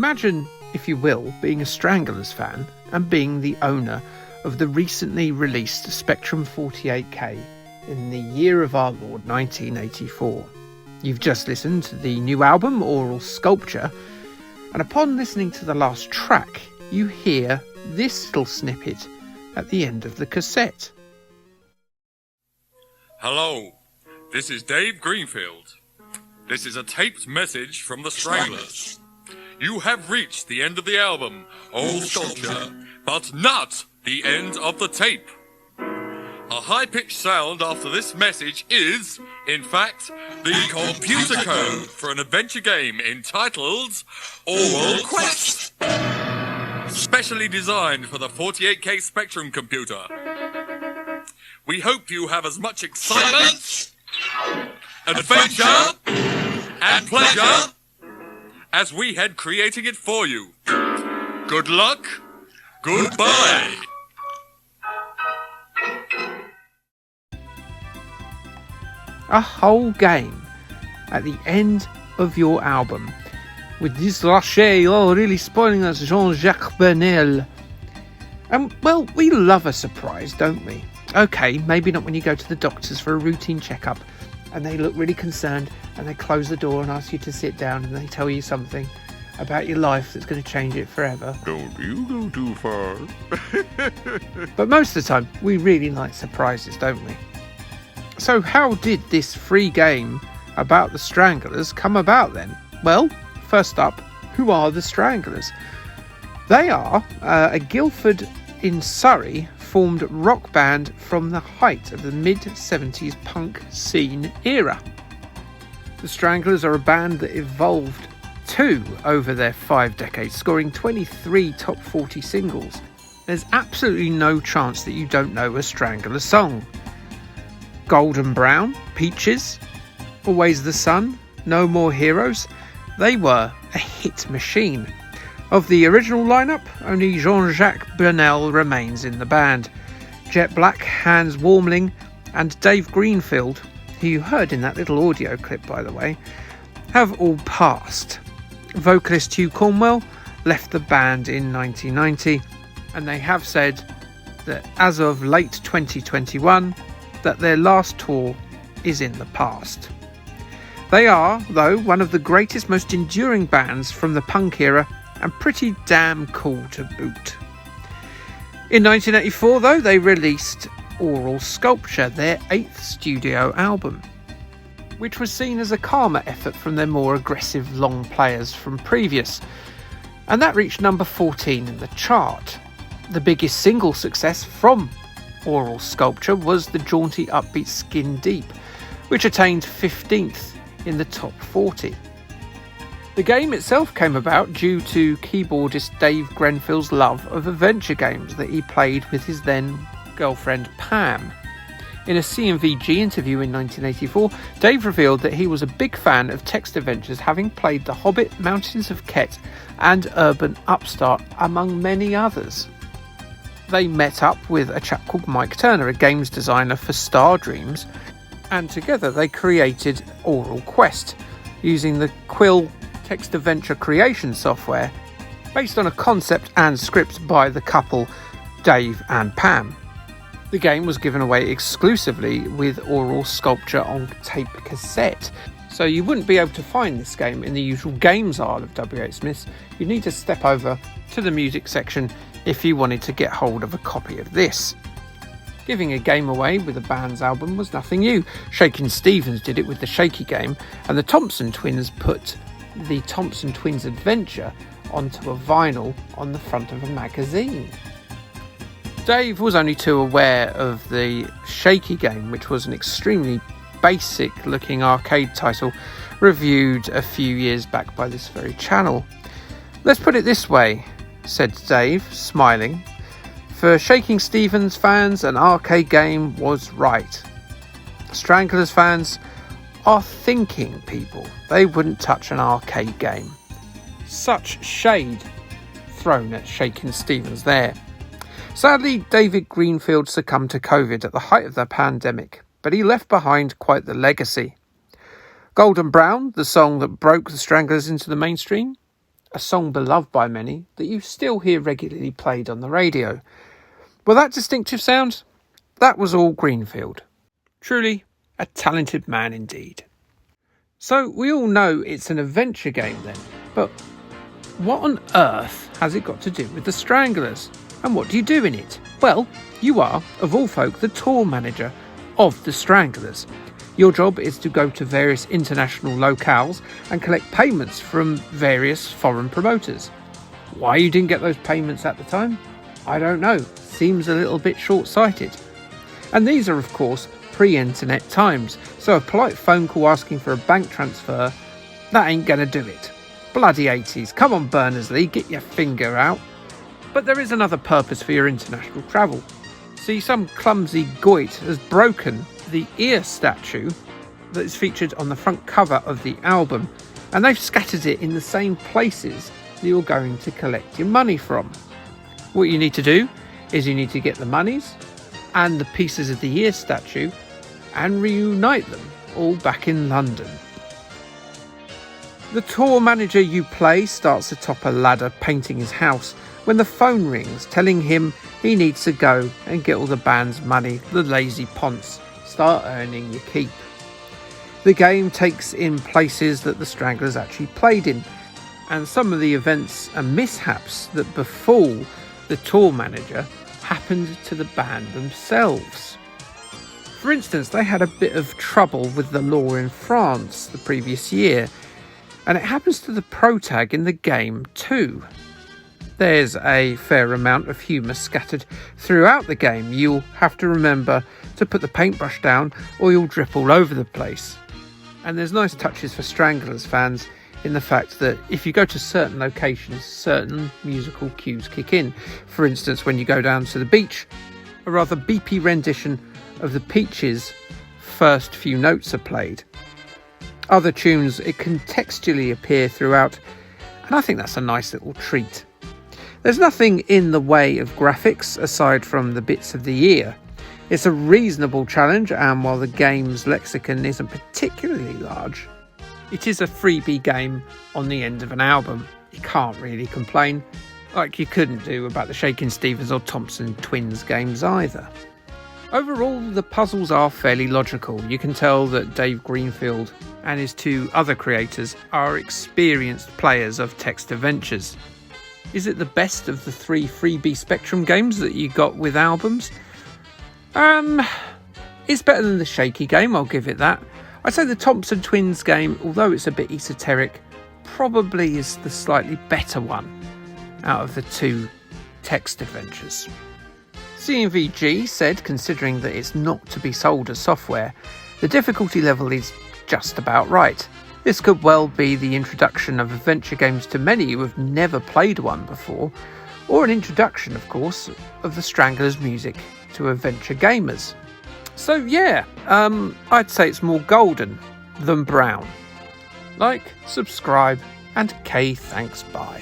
Imagine, if you will, being a Stranglers fan and being the owner of the recently released Spectrum 48K in the year of our Lord 1984. You've just listened to the new album, Aural Sculpture, and upon listening to the last track, you hear this little snippet at the end of the cassette. Hello, this is Dave Greenfield. This is a taped message from the Stranglers. You have reached the end of the album, Aural Sculpture, but not the end of the tape. A high-pitched sound after this message is, in fact, the computer code for an adventure game entitled Aural Quest, specially designed for the 48K Spectrum computer. We hope you have as much excitement, adventure, and pleasure as we had creating it for you. Good luck, goodbye. A whole game at the end of your album with this Rocher, really spoiling us, Jean-Jacques Bernal. And well, we love a surprise, don't we? Okay, maybe not when you go to the doctors for a routine checkup and they look really concerned and they close the door and ask you to sit down and they tell you something about your life that's going to change it forever. Don't you go too far. But most of the time, we really like surprises, don't we? So how did this free game about the Stranglers come about then? Well, first up, who are the Stranglers? They are a Guildford in Surrey formed rock band from the height of the mid-70s punk scene era. The Stranglers are a band that evolved too over their 5 decades, scoring 23 top 40 singles. There's absolutely no chance that you don't know a Strangler song. Golden Brown, Peaches, Always the Sun, No More Heroes, they were a hit machine. Of the original lineup, only Jean-Jacques Bernal remains in the band. Jet Black, Hans Warmling and Dave Greenfield, who you heard in that little audio clip by the way, have all passed. Vocalist Hugh Cornwell left the band in 1990 and they have said that as of late 2021 that their last tour is in the past. They are, though, one of the greatest, most enduring bands from the punk era and pretty damn cool to boot. In 1984, though, they released Aural Sculpture, their 8th studio album, which was seen as a calmer effort from their more aggressive long players from previous, and that reached number 14 in the chart. The biggest single success from Aural Sculpture was the jaunty upbeat Skin Deep, which attained 15th in the top 40. The game itself came about due to keyboardist Dave Greenfield's love of adventure games that he played with his then girlfriend Pam. In a CMVG interview in 1984, Dave revealed that he was a big fan of text adventures, having played The Hobbit, Mountains of Ket and Urban Upstart, among many others. They met up with a chap called Mike Turner, a games designer for Star Dreams, and together they created Aural Quest, using the Quill text adventure creation software based on a concept and script by the couple Dave and Pam. The game was given away exclusively with Aural Sculpture on tape cassette, so you wouldn't be able to find this game in the usual games aisle of WH Smith's. You'd need to step over to the music section if you wanted to get hold of a copy of this. Giving a game away with a band's album was nothing new. Shakin' Stevens did it with the Shaky game, and the Thompson Twins put the Thompson Twins Adventure onto a vinyl on the front of a magazine. Dave was only too aware of the Shaky game, which was an extremely basic looking arcade title reviewed a few years back by this very channel. Let's put it this way, said Dave, smiling. For Shakin' Stevens fans, an arcade game was right. Stranglers fans are thinking people. They wouldn't touch an arcade game. Such shade thrown at Shakin' Stevens there. Sadly, David Greenfield succumbed to COVID at the height of the pandemic, but he left behind quite the legacy. Golden Brown, the song that broke the Stranglers into the mainstream, a song beloved by many that you still hear regularly played on the radio. Well, that distinctive sound, that was Aural Greenfield. Truly a talented man indeed. So we all know it's an adventure game then, but what on earth has it got to do with the Stranglers? And what do you do in it? Well, you are, of all folk, the tour manager of the Stranglers. Your job is to go to various international locales and collect payments from various foreign promoters. Why you didn't get those payments at the time? I don't know. Seems a little bit short-sighted. And these are, of course, pre-internet times, so a polite phone call asking for a bank transfer, that ain't gonna do it. Bloody 80s. Come on, Berners-Lee, get your finger out. But there is another purpose for your international travel. See, some clumsy goit has broken the ear statue that is featured on the front cover of the album, and they've scattered it in the same places that you're going to collect your money from. What you need to do is you need to get the monies and the pieces of the ear statue and reunite them all back in London. The tour manager you play starts atop a ladder painting his house when the phone rings telling him he needs to go and get all the band's money, the lazy ponce. Start earning your keep. The game takes in places that the Stranglers actually played in, and some of the events and mishaps that befall the tour manager happened to the band themselves. For instance, they had a bit of trouble with the law in France the previous year, and it happens to the protag in the game too. There's a fair amount of humour scattered throughout the game. You'll have to remember to put the paintbrush down or you'll drip all over the place. And there's nice touches for Stranglers fans in the fact that if you go to certain locations, certain musical cues kick in. For instance, when you go down to the beach, a rather beepy rendition of the Peaches' first few notes are played. Other tunes contextually appear throughout, and I think that's a nice little treat. There's nothing in the way of graphics aside from the bits of the ear. It's a reasonable challenge, and while the game's lexicon isn't particularly large, it is a freebie game on the end of an album. You can't really complain, like you couldn't do about the Shakin' Stevens or Thompson Twins games either. Overall, the puzzles are fairly logical. You can tell that Dave Greenfield and his two other creators are experienced players of text adventures. Is it the best of the 3 freebie Spectrum games that you got with albums? It's better than the Shaky game, I'll give it that. I'd say the Thompson Twins game, although it's a bit esoteric, probably is the slightly better one out of the 2 text adventures. CMVG said, considering that it's not to be sold as software, the difficulty level is just about right. This could well be the introduction of adventure games to many who have never played one before, or an introduction, of course, of the Stranglers' music to adventure gamers. So yeah, I'd say it's more golden than brown. Like, subscribe, and thanks, bye.